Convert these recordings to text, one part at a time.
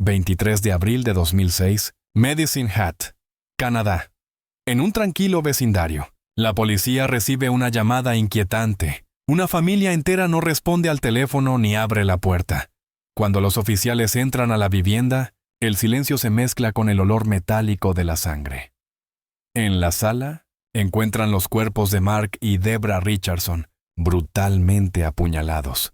23 de abril de 2006, Medicine Hat, Canadá. En un tranquilo vecindario, la policía recibe una llamada inquietante. Una familia entera no responde al teléfono ni abre la puerta. Cuando los oficiales entran a la vivienda, el silencio se mezcla con el olor metálico de la sangre. En la sala, encuentran los cuerpos de Mark y Debra Richardson, brutalmente apuñalados.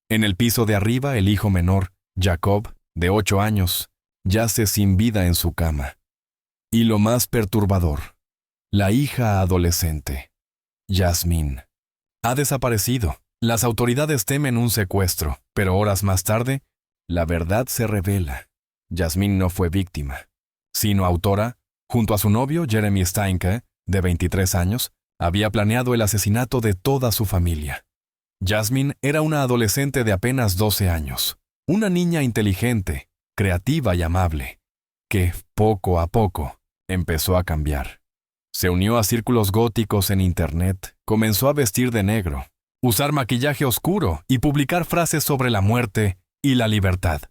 En el piso de arriba, el hijo menor, Jacob, de 8 años, yace sin vida en su cama. Y lo más perturbador, la hija adolescente, Jasmine, ha desaparecido. Las autoridades temen un secuestro, pero horas más tarde, la verdad se revela. Jasmine no fue víctima, sino autora. Junto a su novio, Jeremy Steinke, de 23 años, había planeado el asesinato de toda su familia. Jasmine era una adolescente de apenas 12 años, una niña inteligente, creativa y amable, que, poco a poco, empezó a cambiar. Se unió a círculos góticos en Internet, comenzó a vestir de negro, usar maquillaje oscuro y publicar frases sobre la muerte y la libertad.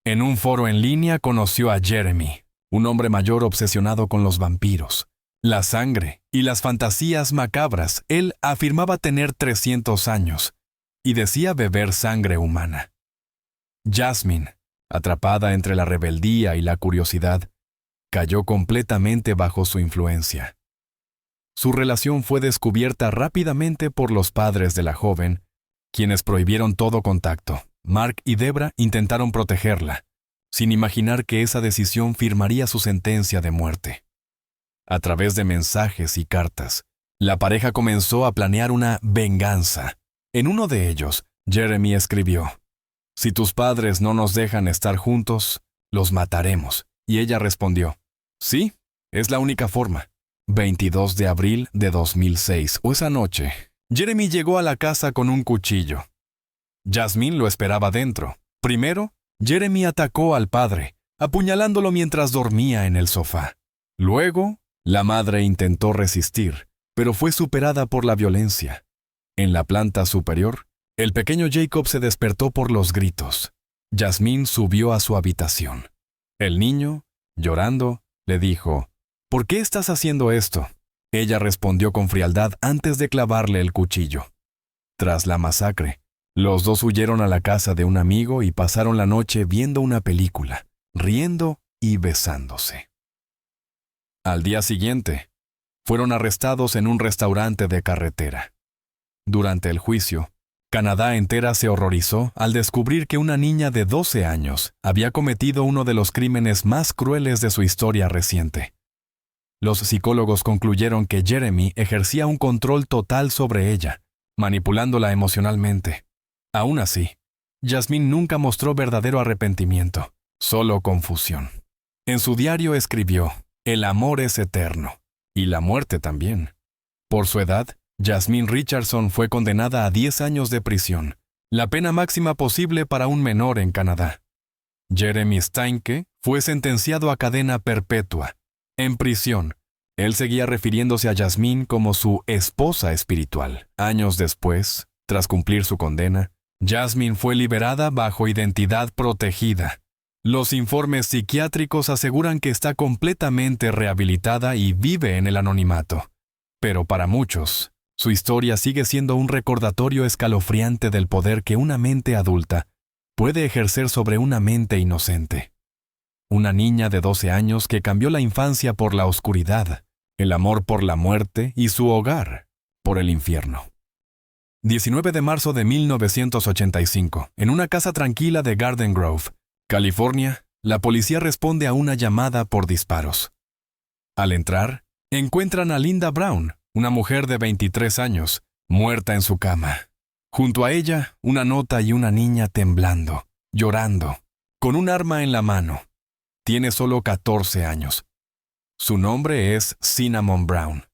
En un foro en línea conoció a Jeremy, un hombre mayor obsesionado con los vampiros, la sangre y las fantasías macabras. Él afirmaba tener 300 años y decía beber sangre humana. Jasmine, atrapada entre la rebeldía y la curiosidad, cayó completamente bajo su influencia. Su relación fue descubierta rápidamente por los padres de la joven, quienes prohibieron todo contacto. Mark y Debra intentaron protegerla, sin imaginar que esa decisión firmaría su sentencia de muerte. A través de mensajes y cartas, la pareja comenzó a planear una venganza. En uno de ellos, Jeremy escribió: «Si tus padres no nos dejan estar juntos, los mataremos». Y ella respondió: «Sí, es la única forma». 22 de abril de 2006, o esa noche, Jeremy llegó a la casa con un cuchillo. Jasmine lo esperaba dentro. Primero, Jeremy atacó al padre, apuñalándolo mientras dormía en el sofá. Luego, la madre intentó resistir, pero fue superada por la violencia. En la planta superior, el pequeño Jacob se despertó por los gritos. Jasmine subió a su habitación. El niño, llorando, le dijo: «¿Por qué estás haciendo esto?». Ella respondió con frialdad antes de clavarle el cuchillo. Tras la masacre, los dos huyeron a la casa de un amigo y pasaron la noche viendo una película, riendo y besándose. Al día siguiente, fueron arrestados en un restaurante de carretera. Durante el juicio, Canadá entera se horrorizó al descubrir que una niña de 12 años había cometido uno de los crímenes más crueles de su historia reciente. Los psicólogos concluyeron que Jeremy ejercía un control total sobre ella, manipulándola emocionalmente. Aún así, Jasmine nunca mostró verdadero arrepentimiento, solo confusión. En su diario escribió: «El amor es eterno, y la muerte también». Por su edad, Jasmine Richardson fue condenada a 10 años de prisión, la pena máxima posible para un menor en Canadá. Jeremy Steinke fue sentenciado a cadena perpetua. En prisión, él seguía refiriéndose a Jasmine como su esposa espiritual. Años después, tras cumplir su condena, Jasmine fue liberada bajo identidad protegida. Los informes psiquiátricos aseguran que está completamente rehabilitada y vive en el anonimato. Pero para muchos, su historia sigue siendo un recordatorio escalofriante del poder que una mente adulta puede ejercer sobre una mente inocente. Una niña de 12 años que cambió la infancia por la oscuridad, el amor por la muerte y su hogar por el infierno. 19 de marzo de 1985, en una casa tranquila de Garden Grove, California, la policía responde a una llamada por disparos. Al entrar, encuentran a Linda Brown, una mujer de 23 años, muerta en su cama. Junto a ella, una nota y una niña temblando, llorando, con un arma en la mano. Tiene solo 14 años. Su nombre es Cinnamon Brown.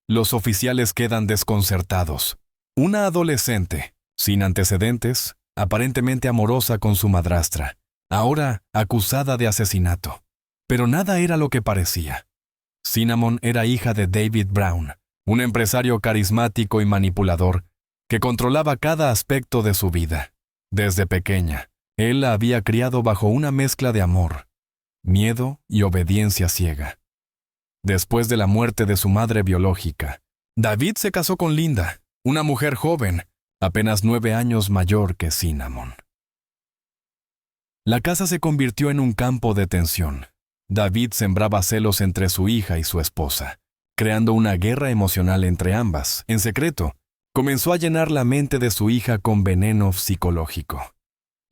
Los oficiales quedan desconcertados. Una adolescente, sin antecedentes, aparentemente amorosa con su madrastra, ahora acusada de asesinato. Pero nada era lo que parecía. Cinnamon era hija de David Brown, un empresario carismático y manipulador que controlaba cada aspecto de su vida. Desde pequeña, Él la había criado bajo una mezcla de amor, miedo y obediencia ciega. Después de la muerte de su madre biológica, David se casó con Linda, una mujer joven, apenas 9 años mayor que Cinnamon. La casa se convirtió en un campo de tensión. David sembraba celos entre su hija y su esposa, creando una guerra emocional entre ambas. En secreto, comenzó a llenar la mente de su hija con veneno psicológico.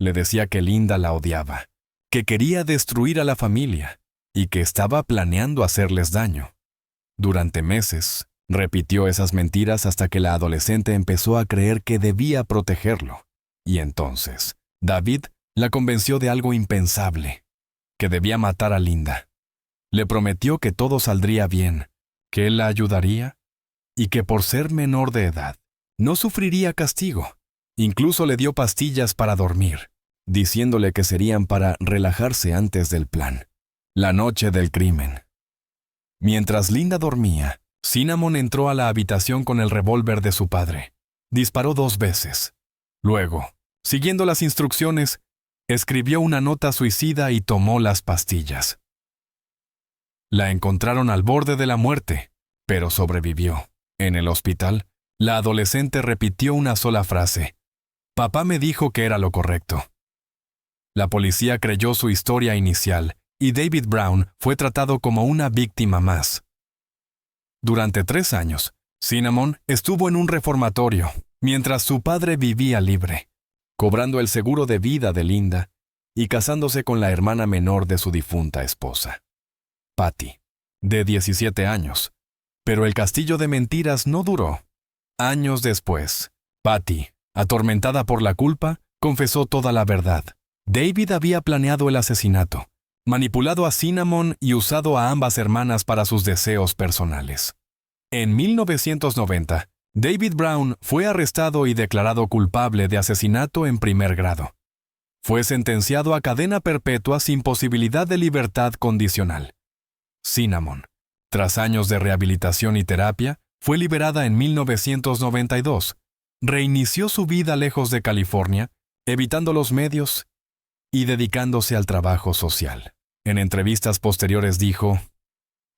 Le decía que Linda la odiaba, que quería destruir a la familia y que estaba planeando hacerles daño. Durante meses, repitió esas mentiras hasta que la adolescente empezó a creer que debía protegerlo. Y entonces, David la convenció de algo impensable, que debía matar a Linda. Le prometió que todo saldría bien, que él la ayudaría y que por ser menor de edad, no sufriría castigo. Incluso le dio pastillas para dormir, diciéndole que serían para relajarse antes del plan. La noche del crimen. Mientras Linda dormía, Cinnamon entró a la habitación con el revólver de su padre. Disparó 2 veces. Luego, siguiendo las instrucciones, escribió una nota suicida y tomó las pastillas. La encontraron al borde de la muerte, pero sobrevivió. En el hospital, la adolescente repitió una sola frase: «Papá me dijo que era lo correcto». La policía creyó su historia inicial y David Brown fue tratado como una víctima más. Durante 3 años, Cinnamon estuvo en un reformatorio, mientras su padre vivía libre, cobrando el seguro de vida de Linda y casándose con la hermana menor de su difunta esposa, Patty, de 17 años. Pero el castillo de mentiras no duró. Años después, Patty, atormentada por la culpa, confesó toda la verdad. David había planeado el asesinato, manipulado a Cinnamon y usado a ambas hermanas para sus deseos personales. En 1990, David Brown fue arrestado y declarado culpable de asesinato en primer grado. Fue sentenciado a cadena perpetua sin posibilidad de libertad condicional. Cinnamon, tras años de rehabilitación y terapia, fue liberada en 1992. Reinició su vida lejos de California, evitando los medios y dedicándose al trabajo social. En entrevistas posteriores dijo: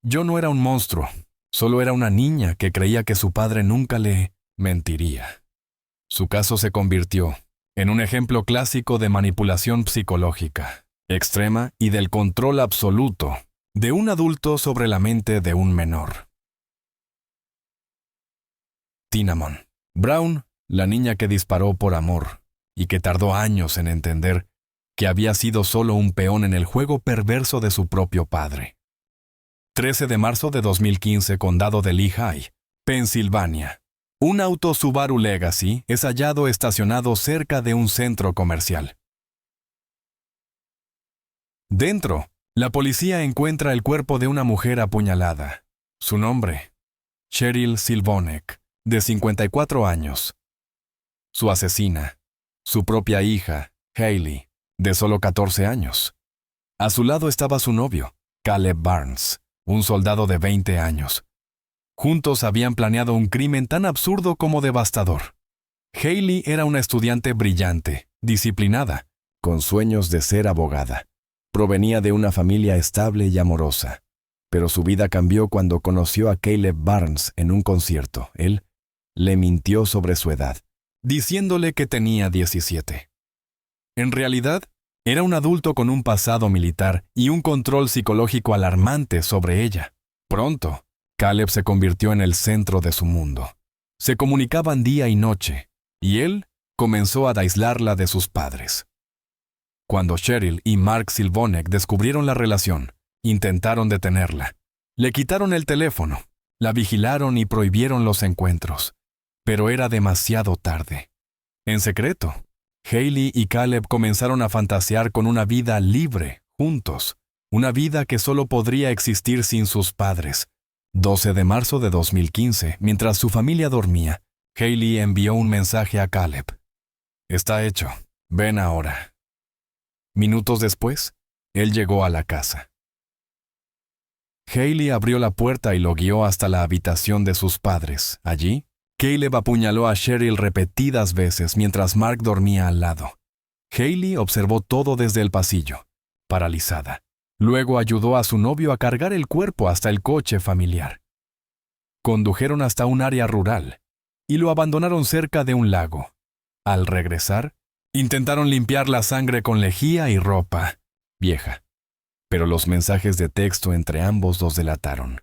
«Yo no era un monstruo, solo era una niña que creía que su padre nunca le mentiría». Su caso se convirtió en un ejemplo clásico de manipulación psicológica, extrema y del control absoluto de un adulto sobre la mente de un menor. Cinnamon. Brown, la niña que disparó por amor y que tardó años en entender que había sido solo un peón en el juego perverso de su propio padre. 13 de marzo de 2015, condado de Lehigh, Pensilvania. Un auto Subaru Legacy es hallado estacionado cerca de un centro comercial. Dentro, la policía encuentra el cuerpo de una mujer apuñalada. Su nombre: Cheryl Silvonek, de 54 años. Su asesina: su propia hija, Hailey, de solo 14 años. A su lado estaba su novio, Caleb Barnes, un soldado de 20 años. Juntos habían planeado un crimen tan absurdo como devastador. Hailey era una estudiante brillante, disciplinada, con sueños de ser abogada. Provenía de una familia estable y amorosa, pero su vida cambió cuando conoció a Caleb Barnes en un concierto. Él le mintió sobre su edad, diciéndole que tenía 17. En realidad, era un adulto con un pasado militar y un control psicológico alarmante sobre ella. Pronto, Caleb se convirtió en el centro de su mundo. Se comunicaban día y noche, y él comenzó a aislarla de sus padres. Cuando Cheryl y Mark Silvonek descubrieron la relación, intentaron detenerla. Le quitaron el teléfono, la vigilaron y prohibieron los encuentros. Pero era demasiado tarde. En secreto, Hailey y Caleb comenzaron a fantasear con una vida libre, juntos, una vida que solo podría existir sin sus padres. 12 de marzo de 2015, mientras su familia dormía, Hailey envió un mensaje a Caleb: «Está hecho, ven ahora». Minutos después, él llegó a la casa. Hailey abrió la puerta y lo guió hasta la habitación de sus padres. Allí, Caleb apuñaló a Cheryl repetidas veces mientras Mark dormía al lado. Hailey observó todo desde el pasillo, paralizada. Luego ayudó a su novio a cargar el cuerpo hasta el coche familiar. Condujeron hasta un área rural y lo abandonaron cerca de un lago. Al regresar, intentaron limpiar la sangre con lejía y ropa vieja, pero los mensajes de texto entre ambos los delataron.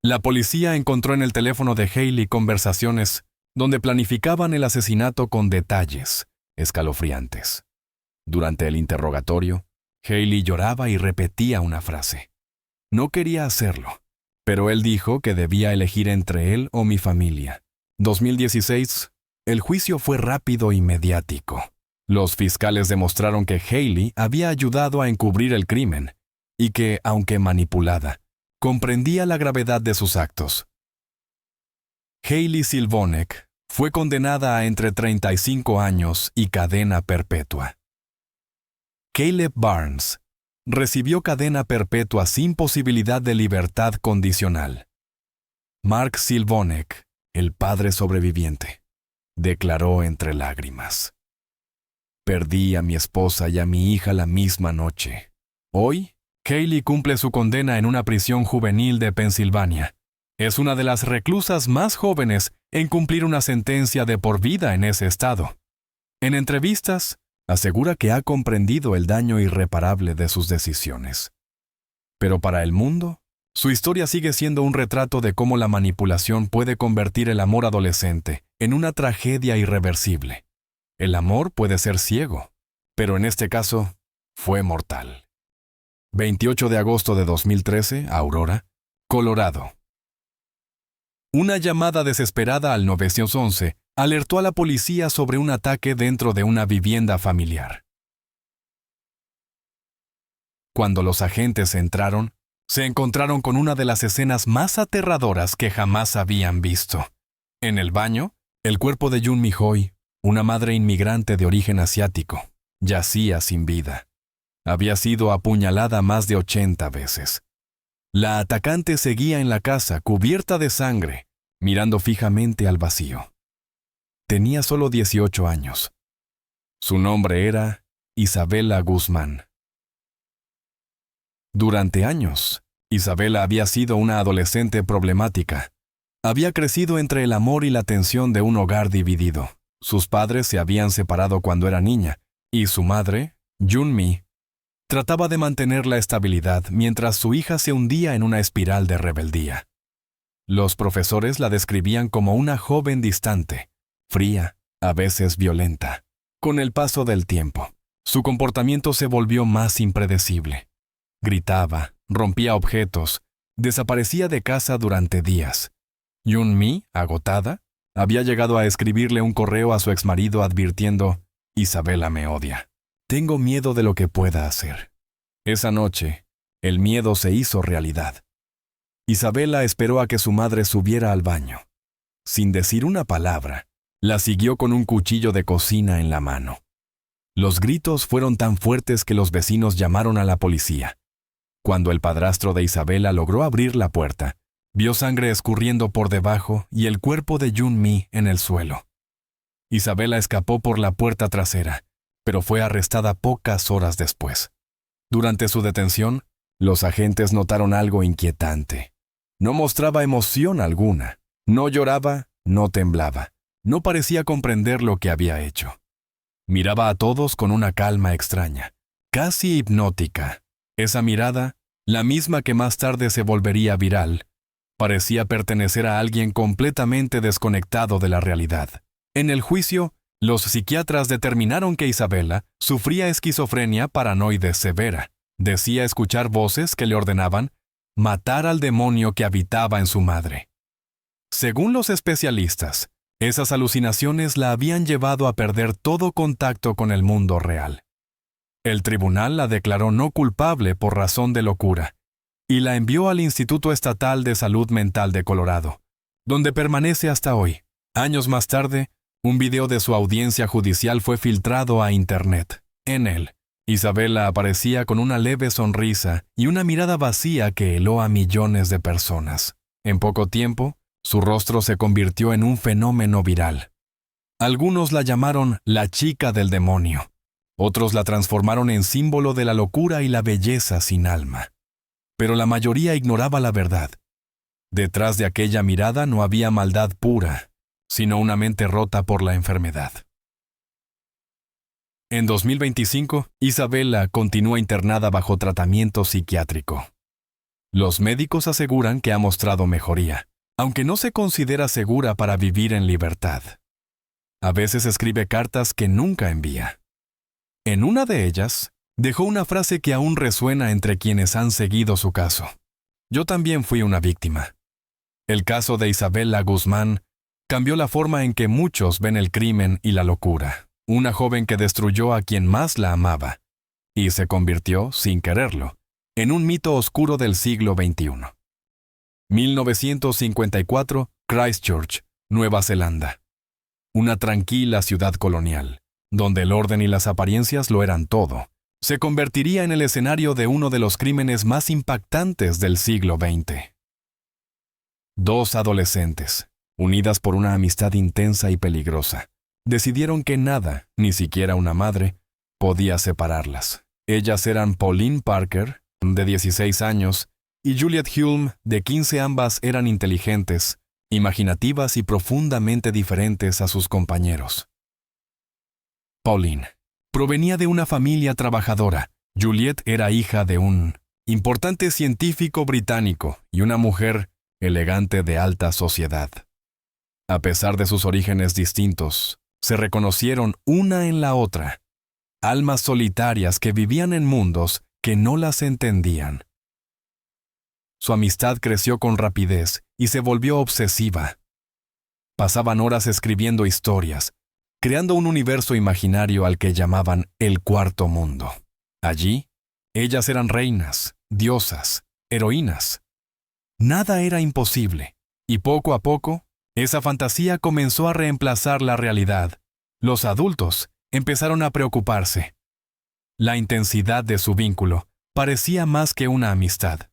La policía encontró en el teléfono de Hailey conversaciones donde planificaban el asesinato con detalles escalofriantes. Durante el interrogatorio, Hailey lloraba y repetía una frase. No quería hacerlo, pero él dijo que debía elegir entre él o mi familia. 2016, el juicio fue rápido y mediático. Los fiscales demostraron que Hailey había ayudado a encubrir el crimen y que, aunque manipulada, comprendía la gravedad de sus actos. Hailey Silvonek fue condenada a entre 35 años y cadena perpetua. Caleb Barnes recibió cadena perpetua sin posibilidad de libertad condicional. Mark Silvonek, el padre sobreviviente, declaró entre lágrimas: Perdí a mi esposa y a mi hija la misma noche. Hoy, Hailey cumple su condena en una prisión juvenil de Pensilvania. Es una de las reclusas más jóvenes en cumplir una sentencia de por vida en ese estado. En entrevistas, asegura que ha comprendido el daño irreparable de sus decisiones. Pero para el mundo, su historia sigue siendo un retrato de cómo la manipulación puede convertir el amor adolescente en una tragedia irreversible. El amor puede ser ciego, pero en este caso, fue mortal. 28 de agosto de 2013, Aurora, Colorado. Una llamada desesperada al 911 alertó a la policía sobre un ataque dentro de una vivienda familiar. Cuando los agentes entraron, se encontraron con una de las escenas más aterradoras que jamás habían visto. En el baño, el cuerpo de Jun Mi-hoy, una madre inmigrante de origen asiático, yacía sin vida. Había sido apuñalada más de 80 veces. La atacante seguía en la casa cubierta de sangre, mirando fijamente al vacío. Tenía solo 18 años. Su nombre era Isabela Guzmán. Durante años, Isabela había sido una adolescente problemática. Había crecido entre el amor y la tensión de un hogar dividido. Sus padres se habían separado cuando era niña, y su madre, Jun-mi, trataba de mantener la estabilidad mientras su hija se hundía en una espiral de rebeldía. Los profesores la describían como una joven distante, fría, a veces violenta. Con el paso del tiempo, su comportamiento se volvió más impredecible. Gritaba, rompía objetos, desaparecía de casa durante días. Jun-mi, agotada, había llegado a escribirle un correo a su exmarido advirtiendo: Isabela me odia. Tengo miedo de lo que pueda hacer. Esa noche, el miedo se hizo realidad. Isabela esperó a que su madre subiera al baño. Sin decir una palabra, la siguió con un cuchillo de cocina en la mano. Los gritos fueron tan fuertes que los vecinos llamaron a la policía. Cuando el padrastro de Isabela logró abrir la puerta, vio sangre escurriendo por debajo y el cuerpo de Jun-mi en el suelo. Isabela escapó por la puerta trasera, pero fue arrestada pocas horas después. Durante su detención, los agentes notaron algo inquietante. No mostraba emoción alguna, no lloraba, no temblaba, no parecía comprender lo que había hecho. Miraba a todos con una calma extraña, casi hipnótica. Esa mirada, la misma que más tarde se volvería viral, parecía pertenecer a alguien completamente desconectado de la realidad. En el juicio, los psiquiatras determinaron que Isabela sufría esquizofrenia paranoide severa. Decía escuchar voces que le ordenaban matar al demonio que habitaba en su madre. Según los especialistas, esas alucinaciones la habían llevado a perder todo contacto con el mundo real. El tribunal la declaró no culpable por razón de locura y la envió al Instituto Estatal de Salud Mental de Colorado, donde permanece hasta hoy. Años más tarde, un video de su audiencia judicial fue filtrado a Internet. En él, Isabela aparecía con una leve sonrisa y una mirada vacía que heló a millones de personas. En poco tiempo, su rostro se convirtió en un fenómeno viral. Algunos la llamaron la chica del demonio, Otros la transformaron en símbolo de la locura y la belleza sin alma. Pero la mayoría ignoraba la verdad. Detrás de aquella mirada no había maldad pura, sino una mente rota por la enfermedad. En 2025, Isabella continúa internada bajo tratamiento psiquiátrico. Los médicos aseguran que ha mostrado mejoría, aunque no se considera segura para vivir en libertad. A veces escribe cartas que nunca envía. En una de ellas, dejó una frase que aún resuena entre quienes han seguido su caso. Yo también fui una víctima. El caso de Isabella Guzmán cambió la forma en que muchos ven el crimen y la locura. Una joven que destruyó a quien más la amaba y se convirtió, sin quererlo, en un mito oscuro del siglo XXI. 1954, Christchurch, Nueva Zelanda. Una tranquila ciudad colonial, donde el orden y las apariencias lo eran todo, se convertiría en el escenario de uno de los crímenes más impactantes del siglo XX. Dos adolescentes, unidas por una amistad intensa y peligrosa, decidieron que nada, ni siquiera una madre, podía separarlas. Ellas eran Pauline Parker, de 16 años, y Juliet Hulme, de 15. Ambas eran inteligentes, imaginativas y profundamente diferentes a sus compañeros. Pauline provenía de una familia trabajadora. Juliet era hija de un importante científico británico y una mujer elegante de alta sociedad. A pesar de sus orígenes distintos, se reconocieron una en la otra, almas solitarias que vivían en mundos que no las entendían. Su amistad creció con rapidez y se volvió obsesiva. Pasaban horas escribiendo historias, creando un universo imaginario al que llamaban el cuarto mundo. Allí, ellas eran reinas, diosas, heroínas. Nada era imposible, y poco a poco, esa fantasía comenzó a reemplazar la realidad. Los adultos empezaron a preocuparse. La intensidad de su vínculo parecía más que una amistad.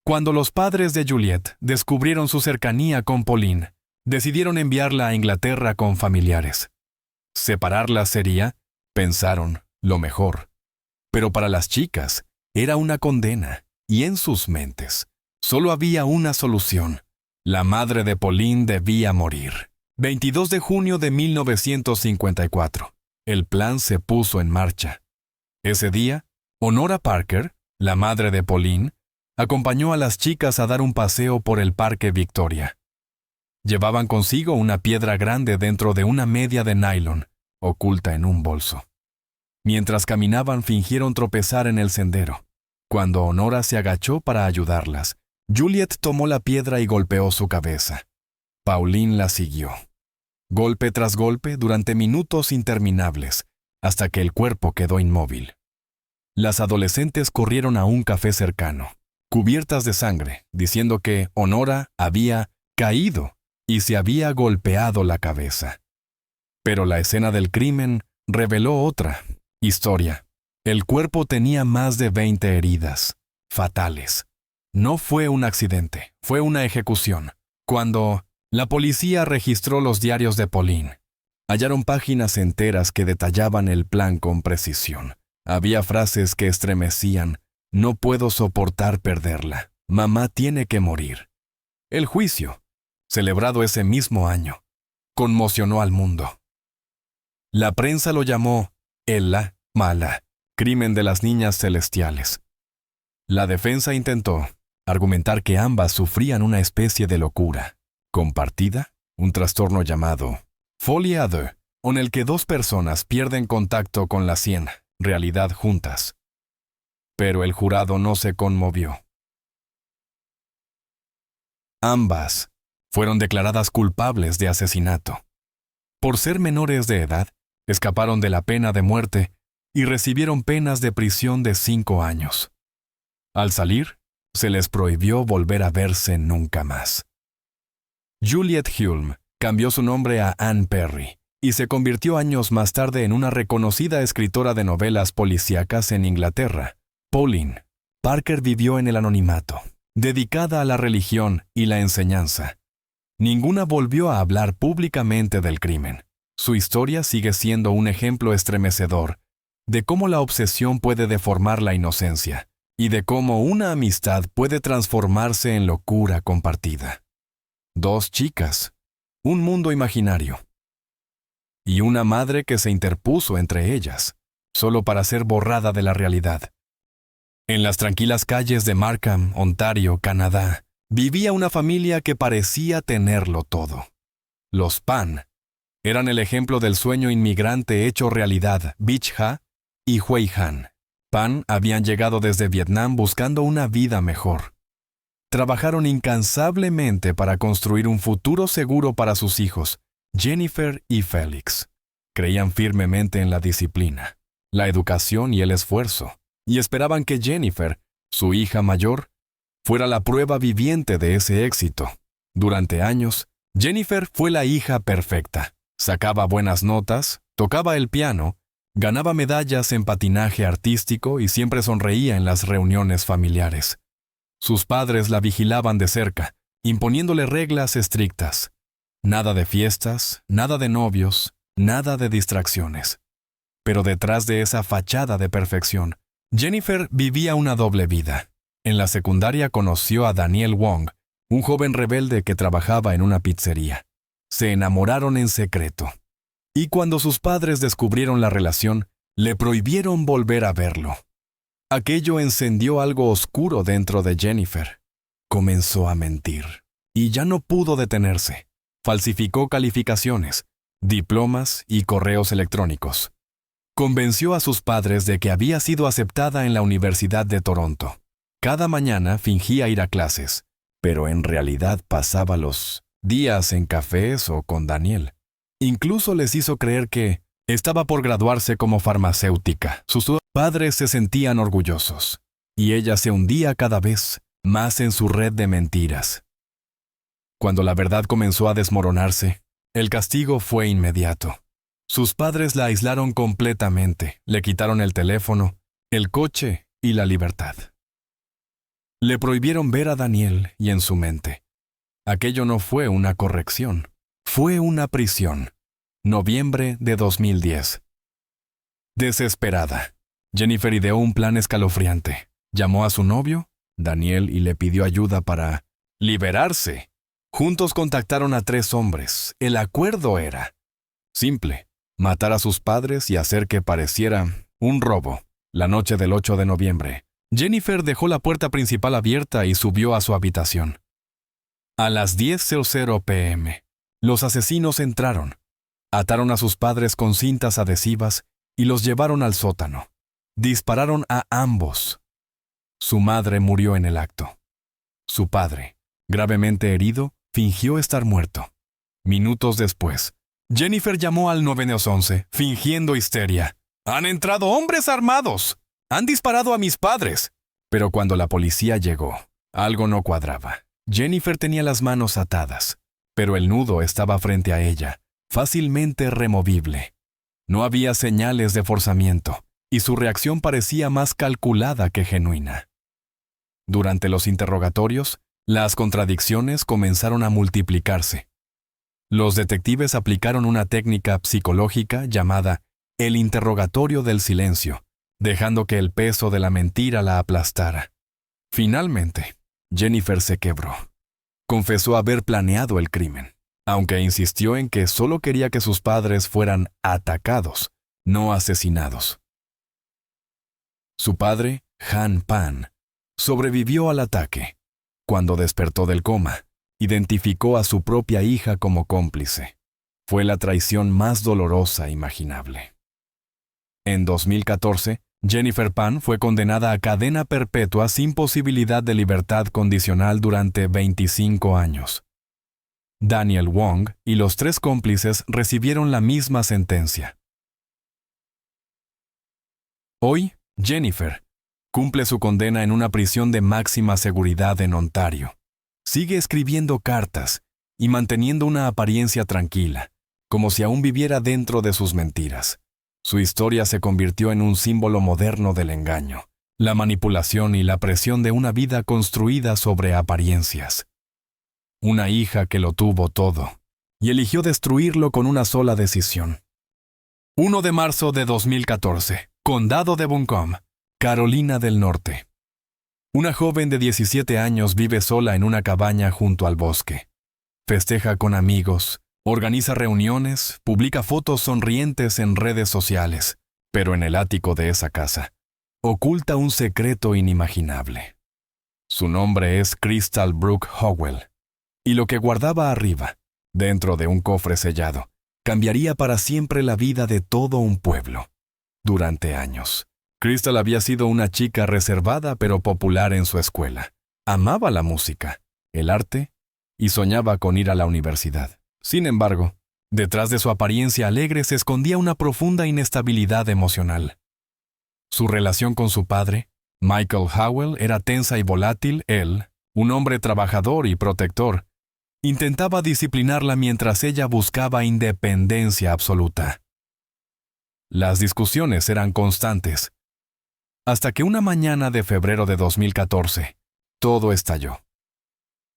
Cuando los padres de Juliet descubrieron su cercanía con Pauline, decidieron enviarla a Inglaterra con familiares. Separarla sería, pensaron, lo mejor. Pero para las chicas era una condena, y en sus mentes solo había una solución. La madre de Pauline debía morir. 22 de junio de 1954. El plan se puso en marcha. Ese día, Honora Parker, la madre de Pauline, acompañó a las chicas a dar un paseo por el Parque Victoria. Llevaban consigo una piedra grande dentro de una media de nylon, oculta en un bolso. Mientras caminaban, fingieron tropezar en el sendero. Cuando Honora se agachó para ayudarlas, Juliet tomó la piedra y golpeó su cabeza. Pauline la siguió. Golpe tras golpe durante minutos interminables, hasta que el cuerpo quedó inmóvil. Las adolescentes corrieron a un café cercano, cubiertas de sangre, diciendo que Honora había caído y se había golpeado la cabeza. Pero la escena del crimen reveló otra historia. El cuerpo tenía más de 20 heridas, fatales. No fue un accidente, fue una ejecución. Cuando la policía registró los diarios de Pauline, hallaron páginas enteras que detallaban el plan con precisión. Había frases que estremecían: no puedo soportar perderla. Mamá tiene que morir. El juicio, celebrado ese mismo año, conmocionó al mundo. La prensa lo llamó Ella Mala, crimen de las niñas celestiales. La defensa intentó argumentar que ambas sufrían una especie de locura compartida, un trastorno llamado folie à deux, en el que dos personas pierden contacto con la realidad juntas. Pero el jurado no se conmovió. Ambas fueron declaradas culpables de asesinato. Por ser menores de edad, escaparon de la pena de muerte y recibieron penas de prisión de 5 años. Al salir, se les prohibió volver a verse nunca más. Juliet Hulme cambió su nombre a Anne Perry y se convirtió años más tarde en una reconocida escritora de novelas policíacas en Inglaterra. Pauline Parker vivió en el anonimato, dedicada a la religión y la enseñanza. Ninguna volvió a hablar públicamente del crimen. Su historia sigue siendo un ejemplo estremecedor de cómo la obsesión puede deformar la inocencia y de cómo una amistad puede transformarse en locura compartida. Dos chicas, un mundo imaginario, y una madre que se interpuso entre ellas, solo para ser borrada de la realidad. En las tranquilas calles de Markham, Ontario, Canadá, vivía una familia que parecía tenerlo todo. Los Pan eran el ejemplo del sueño inmigrante hecho realidad. Bich Ha y Hui Han Pan habían llegado desde Vietnam buscando una vida mejor. Trabajaron incansablemente para construir un futuro seguro para sus hijos, Jennifer y Félix. Creían firmemente en la disciplina, la educación y el esfuerzo, y esperaban que Jennifer, su hija mayor, fuera la prueba viviente de ese éxito. Durante años, Jennifer fue la hija perfecta. Sacaba buenas notas, tocaba el piano, ganaba medallas en patinaje artístico y siempre sonreía en las reuniones familiares. Sus padres la vigilaban de cerca, imponiéndole reglas estrictas. Nada de fiestas, nada de novios, nada de distracciones. Pero detrás de esa fachada de perfección, Jennifer vivía una doble vida. En la secundaria conoció a Daniel Wong, un joven rebelde que trabajaba en una pizzería. Se enamoraron en secreto. Y cuando sus padres descubrieron la relación, le prohibieron volver a verlo. Aquello encendió algo oscuro dentro de Jennifer. Comenzó a mentir. Y ya no pudo detenerse. Falsificó calificaciones, diplomas y correos electrónicos. Convenció a sus padres de que había sido aceptada en la Universidad de Toronto. Cada mañana fingía ir a clases, pero en realidad pasaba los días en cafés o con Daniel. Incluso les hizo creer que estaba por graduarse como farmacéutica. Sus padres se sentían orgullosos, y ella se hundía cada vez más en su red de mentiras. Cuando la verdad comenzó a desmoronarse, el castigo fue inmediato. Sus padres la aislaron completamente, le quitaron el teléfono, el coche y la libertad. Le prohibieron ver a Daniel y en su mente. Aquello no fue una corrección, fue una prisión. Noviembre de 2010. Desesperada, Jennifer ideó un plan escalofriante. Llamó a su novio, Daniel, y le pidió ayuda para liberarse. Juntos contactaron a 3 hombres. El acuerdo era simple: matar a sus padres y hacer que pareciera un robo. La noche del 8 de noviembre, Jennifer dejó la puerta principal abierta y subió a su habitación. A las 10:00 p.m., los asesinos entraron, ataron a sus padres con cintas adhesivas y los llevaron al sótano. Dispararon a ambos. Su madre murió en el acto. Su padre, gravemente herido, fingió estar muerto. Minutos después, Jennifer llamó al 911, fingiendo histeria. «¡Han entrado hombres armados! ¡Han disparado a mis padres!». Pero cuando la policía llegó, algo no cuadraba. Jennifer tenía las manos atadas, pero el nudo estaba frente a ella, fácilmente removible. No había señales de forzamiento, y su reacción parecía más calculada que genuina. Durante los interrogatorios, las contradicciones comenzaron a multiplicarse. Los detectives aplicaron una técnica psicológica llamada el interrogatorio del silencio, dejando que el peso de la mentira la aplastara. Finalmente, Jennifer se quebró. Confesó haber planeado el crimen, aunque insistió en que solo quería que sus padres fueran atacados, no asesinados. Su padre, Han Pan, sobrevivió al ataque. Cuando despertó del coma, identificó a su propia hija como cómplice. Fue la traición más dolorosa imaginable. En 2014, Jennifer Pan fue condenada a cadena perpetua sin posibilidad de libertad condicional durante 25 años. Daniel Wong y los 3 cómplices recibieron la misma sentencia. Hoy, Jennifer cumple su condena en una prisión de máxima seguridad en Ontario. Sigue escribiendo cartas y manteniendo una apariencia tranquila, como si aún viviera dentro de sus mentiras. Su historia se convirtió en un símbolo moderno del engaño, la manipulación y la presión de una vida construida sobre apariencias. Una hija que lo tuvo todo y eligió destruirlo con una sola decisión. 1 de marzo de 2014, Condado de Buncombe, Carolina del Norte. Una joven de 17 años vive sola en una cabaña junto al bosque. Festeja con amigos, organiza reuniones, publica fotos sonrientes en redes sociales, pero en el ático de esa casa oculta un secreto inimaginable. Su nombre es Crystal Brooke Howell, y lo que guardaba arriba, dentro de un cofre sellado, cambiaría para siempre la vida de todo un pueblo. Durante años, Crystal había sido una chica reservada pero popular en su escuela. Amaba la música, el arte y soñaba con ir a la universidad. Sin embargo, detrás de su apariencia alegre se escondía una profunda inestabilidad emocional. Su relación con su padre, Michael Howell, era tensa y volátil. Él, un hombre trabajador y protector, intentaba disciplinarla mientras ella buscaba independencia absoluta. Las discusiones eran constantes, hasta que una mañana de febrero de 2014, todo estalló.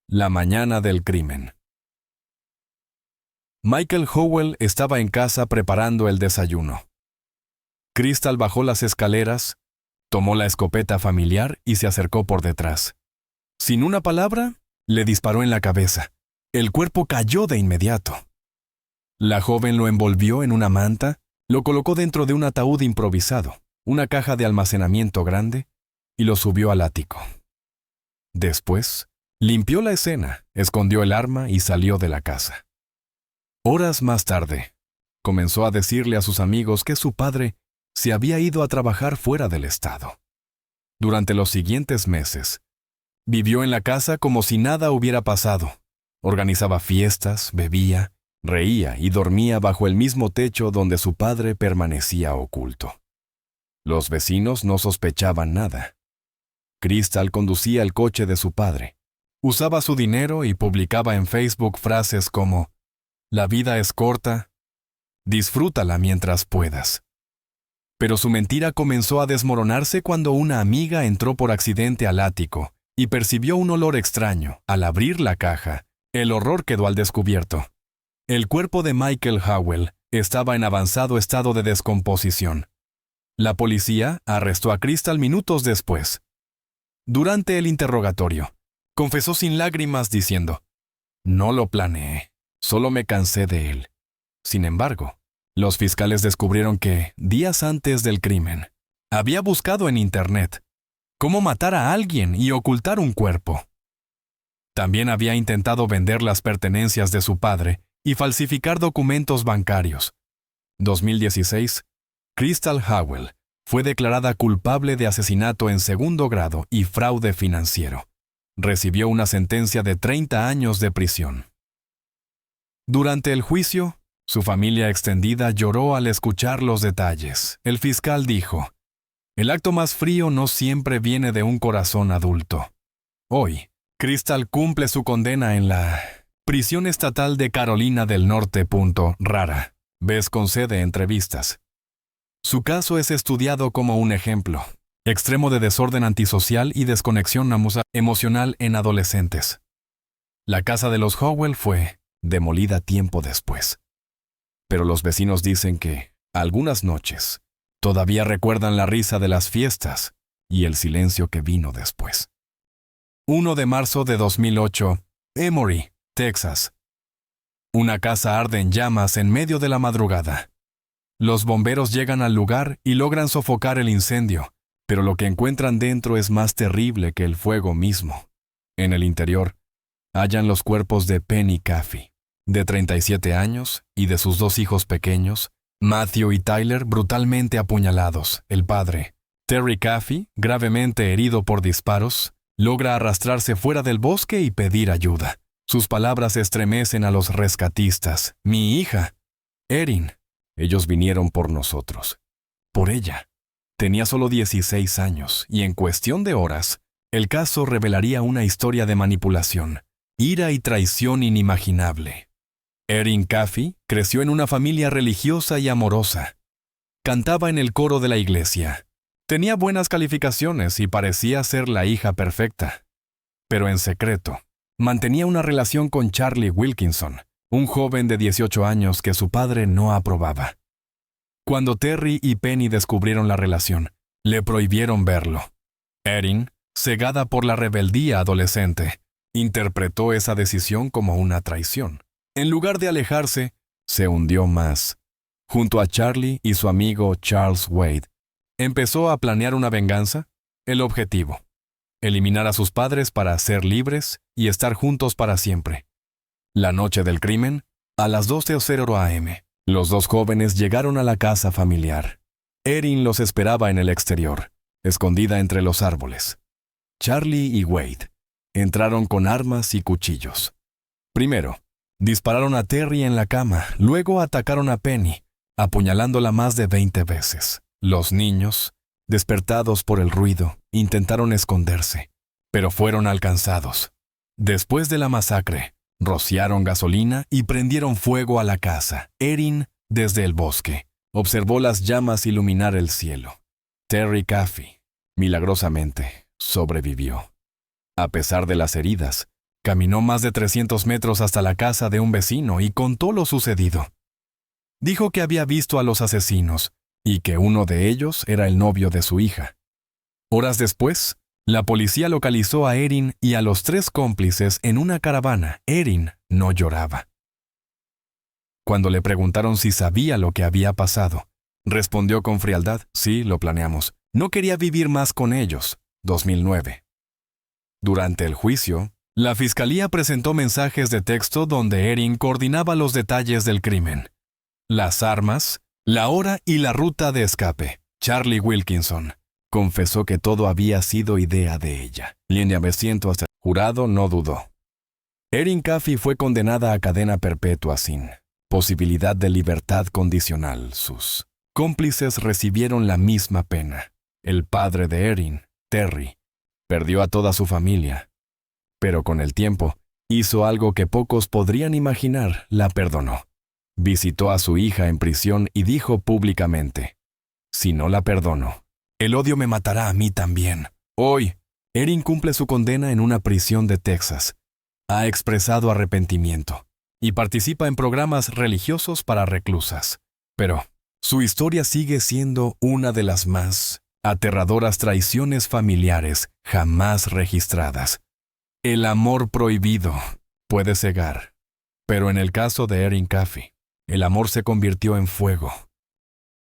La mañana del crimen. Michael Howell estaba en casa preparando el desayuno. Crystal bajó las escaleras, tomó la escopeta familiar y se acercó por detrás. Sin una palabra, le disparó en la cabeza. El cuerpo cayó de inmediato. La joven lo envolvió en una manta, lo colocó dentro de un ataúd improvisado, una caja de almacenamiento grande, y lo subió al ático. Después, limpió la escena, escondió el arma y salió de la casa. Horas más tarde, comenzó a decirle a sus amigos que su padre se había ido a trabajar fuera del estado. Durante los siguientes meses, vivió en la casa como si nada hubiera pasado. Organizaba fiestas, bebía, reía y dormía bajo el mismo techo donde su padre permanecía oculto. Los vecinos no sospechaban nada. Crystal conducía el coche de su padre. Usaba su dinero y publicaba en Facebook frases como: «La vida es corta, disfrútala mientras puedas». Pero su mentira comenzó a desmoronarse cuando una amiga entró por accidente al ático y percibió un olor extraño. Al abrir la caja, el horror quedó al descubierto. El cuerpo de Michael Howell estaba en avanzado estado de descomposición. La policía arrestó a Crystal minutos después. Durante el interrogatorio, confesó sin lágrimas diciendo: «No lo planeé, solo me cansé de él». Sin embargo, los fiscales descubrieron que, días antes del crimen, había buscado en Internet cómo matar a alguien y ocultar un cuerpo. También había intentado vender las pertenencias de su padre y falsificar documentos bancarios. 2016, Crystal Howell fue declarada culpable de asesinato en segundo grado y fraude financiero. Recibió una sentencia de 30 años de prisión. Durante el juicio, su familia extendida lloró al escuchar los detalles. El fiscal dijo: «El acto más frío no siempre viene de un corazón adulto». Hoy, Crystal cumple su condena en la Prisión Estatal de Carolina del Norte. Rara vez concede entrevistas. Su caso es estudiado como un ejemplo extremo de desorden antisocial y desconexión emocional en adolescentes. La casa de los Howell fue demolida tiempo después. Pero los vecinos dicen que, algunas noches, todavía recuerdan la risa de las fiestas y el silencio que vino después. 1 de marzo de 2008, Emory, Texas. Una casa arde en llamas en medio de la madrugada. Los bomberos llegan al lugar y logran sofocar el incendio, pero lo que encuentran dentro es más terrible que el fuego mismo. En el interior, hallan los cuerpos de Penny Caffey, de 37 años, y de sus 2 hijos pequeños, Matthew y Tyler, brutalmente apuñalados. El padre, Terry Caffey, gravemente herido por disparos, logra arrastrarse fuera del bosque y pedir ayuda. Sus palabras estremecen a los rescatistas. «Mi hija, Erin. Ellos vinieron por nosotros. Por ella». Tenía solo 16 años y en cuestión de horas, el caso revelaría una historia de manipulación, ira y traición inimaginable. Erin Caffey creció en una familia religiosa y amorosa. Cantaba en el coro de la iglesia. Tenía buenas calificaciones y parecía ser la hija perfecta. Pero en secreto, mantenía una relación con Charlie Wilkinson, un joven de 18 años que su padre no aprobaba. Cuando Terry y Penny descubrieron la relación, le prohibieron verlo. Erin, cegada por la rebeldía adolescente, interpretó esa decisión como una traición. En lugar de alejarse, se hundió más. Junto a Charlie y su amigo Charles Wade, empezó a planear una venganza. El objetivo: eliminar a sus padres para ser libres y estar juntos para siempre. La noche del crimen, a las 12:00 a.m., los dos jóvenes llegaron a la casa familiar. Erin los esperaba en el exterior, escondida entre los árboles. Charlie y Wade entraron con armas y cuchillos. Primero, dispararon a Terry en la cama, luego atacaron a Penny, apuñalándola más de 20 veces. Los niños, despertados por el ruido, intentaron esconderse, pero fueron alcanzados. Después de la masacre, rociaron gasolina y prendieron fuego a la casa. Erin, desde el bosque, observó las llamas iluminar el cielo. Terry Caffey, milagrosamente, sobrevivió. A pesar de las heridas, caminó más de 300 metros hasta la casa de un vecino y contó lo sucedido. Dijo que había visto a los asesinos y que uno de ellos era el novio de su hija. Horas después, la policía localizó a Erin y a los 3 cómplices en una caravana. Erin no lloraba. Cuando le preguntaron si sabía lo que había pasado, respondió con frialdad: sí, lo planeamos. No quería vivir más con ellos. 2009. Durante el juicio, la fiscalía presentó mensajes de texto donde Erin coordinaba los detalles del crimen: las armas, la hora y la ruta de escape. Charlie Wilkinson confesó que todo había sido idea de ella. Línea B100 hasta el jurado no dudó. Erin Caffey fue condenada a cadena perpetua sin posibilidad de libertad condicional. Sus cómplices recibieron la misma pena. El padre de Erin, Terry, perdió a toda su familia, pero con el tiempo hizo algo que pocos podrían imaginar: la perdonó. Visitó a su hija en prisión y dijo públicamente: si no la perdono, el odio me matará a mí también. Hoy, Erin cumple su condena en una prisión de Texas. Ha expresado arrepentimiento y participa en programas religiosos para reclusas. Pero su historia sigue siendo una de las más aterradoras traiciones familiares jamás registradas. El amor prohibido puede cegar, pero en el caso de Erin Caffey, el amor se convirtió en fuego.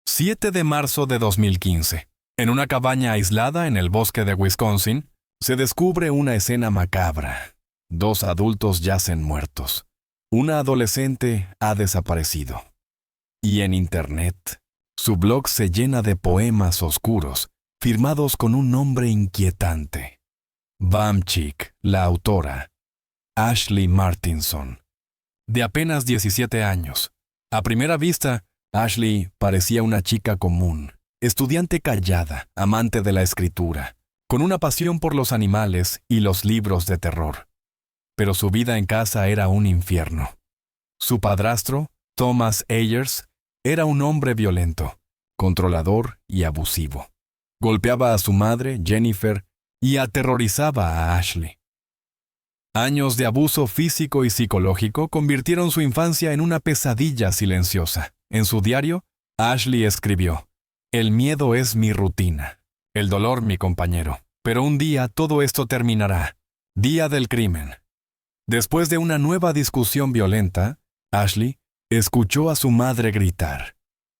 7 de marzo de 2015. En una cabaña aislada en el bosque de Wisconsin, se descubre una escena macabra. 2 adultos yacen muertos. Una adolescente ha desaparecido. Y en Internet, su blog se llena de poemas oscuros, firmados con un nombre inquietante. Bamchick, la autora, Ashley Martinson, de apenas 17 años. A primera vista, Ashley parecía una chica común, estudiante callada, amante de la escritura, con una pasión por los animales y los libros de terror. Pero su vida en casa era un infierno. Su padrastro, Thomas Ayers, era un hombre violento, controlador y abusivo. Golpeaba a su madre, Jennifer, y aterrorizaba a Ashley. Años de abuso físico y psicológico convirtieron su infancia en una pesadilla silenciosa. En su diario, Ashley escribió: el miedo es mi rutina, el dolor mi compañero. Pero un día todo esto terminará. Día del crimen. Después de una nueva discusión violenta, Ashley escuchó a su madre gritar.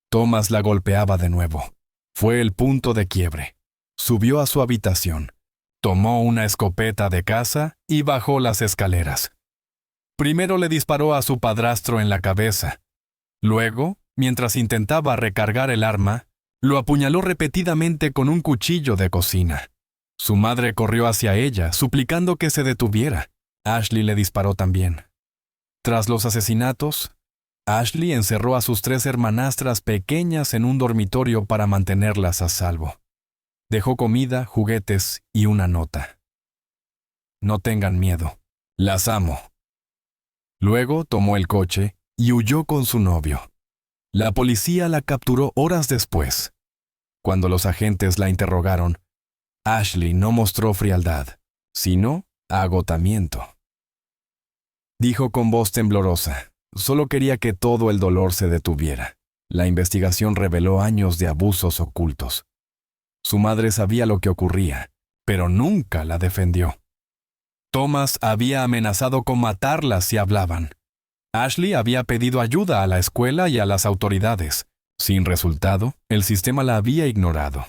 Thomas la golpeaba de nuevo. Fue el punto de quiebre. Subió a su habitación, tomó una escopeta de caza y bajó las escaleras. Primero le disparó a su padrastro en la cabeza. Luego, mientras intentaba recargar el arma, lo apuñaló repetidamente con un cuchillo de cocina. Su madre corrió hacia ella, suplicando que se detuviera. Ashley le disparó también. Tras los asesinatos, Ashley encerró a sus 3 hermanastras pequeñas en un dormitorio para mantenerlas a salvo. Dejó comida, juguetes y una nota. No tengan miedo. Las amo. Luego tomó el coche y huyó con su novio. La policía la capturó horas después. Cuando los agentes la interrogaron, Ashley no mostró frialdad, sino agotamiento. Dijo con voz temblorosa: solo quería que todo el dolor se detuviera. La investigación reveló años de abusos ocultos. Su madre sabía lo que ocurría, pero nunca la defendió. Thomas había amenazado con matarla si hablaban. Ashley había pedido ayuda a la escuela y a las autoridades. Sin resultado, el sistema la había ignorado.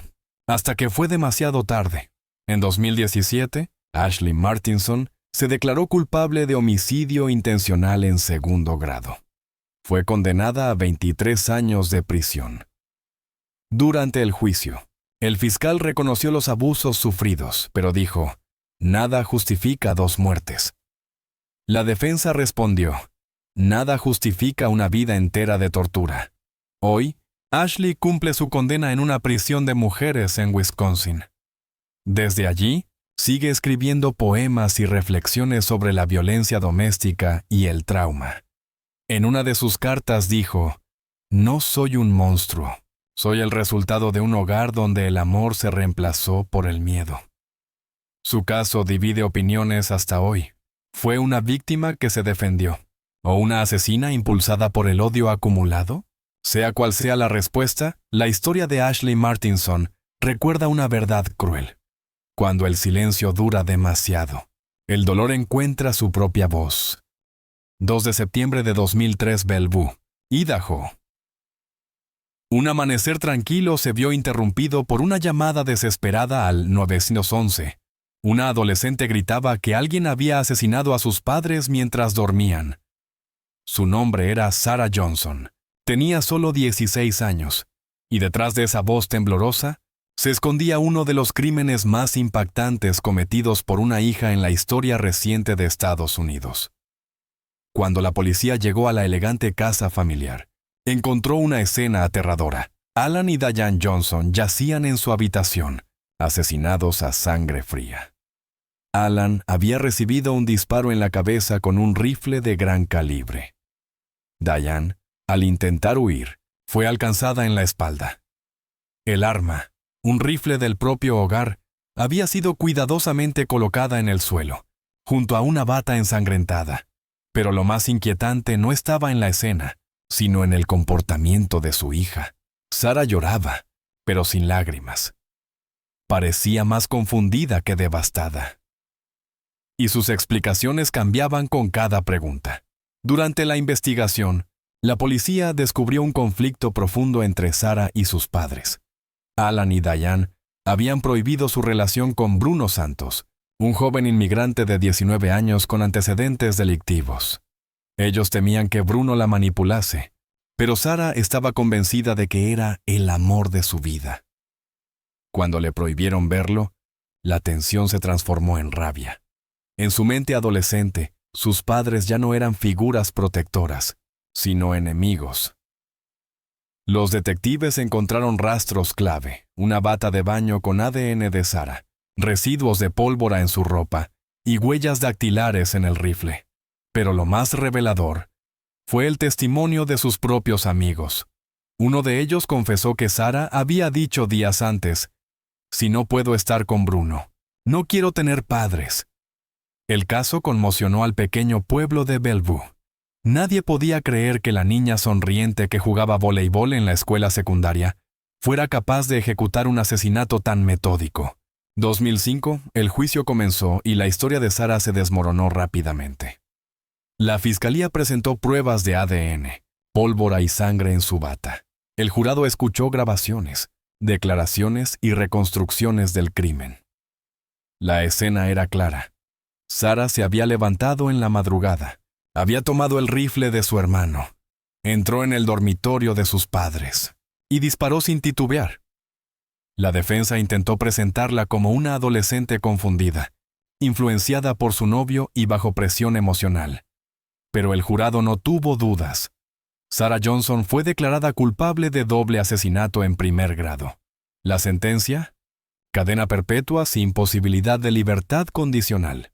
Hasta que fue demasiado tarde. En 2017, Ashley Martinson se declaró culpable de homicidio intencional en segundo grado. Fue condenada a 23 años de prisión. Durante el juicio, el fiscal reconoció los abusos sufridos, pero dijo, nada justifica 2 muertes. La defensa respondió, nada justifica una vida entera de tortura. Hoy, Ashley cumple su condena en una prisión de mujeres en Wisconsin. Desde allí, sigue escribiendo poemas y reflexiones sobre la violencia doméstica y el trauma. En una de sus cartas dijo, no soy un monstruo, soy el resultado de un hogar donde el amor se reemplazó por el miedo. Su caso divide opiniones hasta hoy. ¿Fue una víctima que se defendió? ¿O una asesina impulsada por el odio acumulado? Sea cual sea la respuesta, la historia de Ashley Martinson recuerda una verdad cruel. Cuando el silencio dura demasiado, el dolor encuentra su propia voz. 2 de septiembre de 2003, Bellevue, Idaho. Un amanecer tranquilo se vio interrumpido por una llamada desesperada al 911. Una adolescente gritaba que alguien había asesinado a sus padres mientras dormían. Su nombre era Sarah Johnson. Tenía solo 16 años, y detrás de esa voz temblorosa se escondía uno de los crímenes más impactantes cometidos por una hija en la historia reciente de Estados Unidos. Cuando la policía llegó a la elegante casa familiar, encontró una escena aterradora. Alan y Diane Johnson yacían en su habitación, asesinados a sangre fría. Alan había recibido un disparo en la cabeza con un rifle de gran calibre. Diane, al intentar huir, fue alcanzada en la espalda. El arma, un rifle del propio hogar, había sido cuidadosamente colocada en el suelo, junto a una bata ensangrentada. Pero lo más inquietante no estaba en la escena, sino en el comportamiento de su hija. Sarah lloraba, pero sin lágrimas. Parecía más confundida que devastada. Y sus explicaciones cambiaban con cada pregunta. Durante la investigación, la policía descubrió un conflicto profundo entre Sarah y sus padres. Alan y Diane habían prohibido su relación con Bruno Santos, un joven inmigrante de 19 años con antecedentes delictivos. Ellos temían que Bruno la manipulase, pero Sarah estaba convencida de que era el amor de su vida. Cuando le prohibieron verlo, la tensión se transformó en rabia. En su mente adolescente, sus padres ya no eran figuras protectoras, sino enemigos. Los detectives encontraron rastros clave, una bata de baño con ADN de Sarah, residuos de pólvora en su ropa y huellas dactilares en el rifle. Pero lo más revelador fue el testimonio de sus propios amigos. Uno de ellos confesó que Sarah había dicho días antes, «Si no puedo estar con Bruno, no quiero tener padres». El caso conmocionó al pequeño pueblo de Bellevue. Nadie podía creer que la niña sonriente que jugaba voleibol en la escuela secundaria fuera capaz de ejecutar un asesinato tan metódico. 2005, el juicio comenzó y la historia de Sarah se desmoronó rápidamente. La fiscalía presentó pruebas de ADN, pólvora y sangre en su bata. El jurado escuchó grabaciones, declaraciones y reconstrucciones del crimen. La escena era clara. Sarah se había levantado en la madrugada. Había tomado el rifle de su hermano, entró en el dormitorio de sus padres y disparó sin titubear. La defensa intentó presentarla como una adolescente confundida, influenciada por su novio y bajo presión emocional. Pero el jurado no tuvo dudas. Sarah Johnson fue declarada culpable de doble asesinato en primer grado. La sentencia: cadena perpetua sin posibilidad de libertad condicional.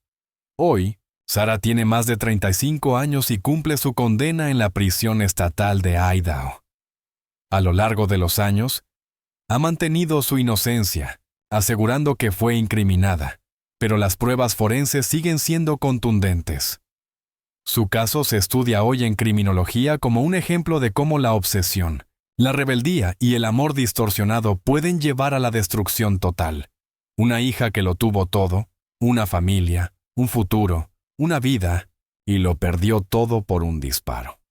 Hoy, Sarah tiene más de 35 años y cumple su condena en la prisión estatal de Idaho. A lo largo de los años, ha mantenido su inocencia, asegurando que fue incriminada, pero las pruebas forenses siguen siendo contundentes. Su caso se estudia hoy en criminología como un ejemplo de cómo la obsesión, la rebeldía y el amor distorsionado pueden llevar a la destrucción total. Una hija que lo tuvo todo, una familia, un futuro, una vida, y lo perdió todo por un disparo.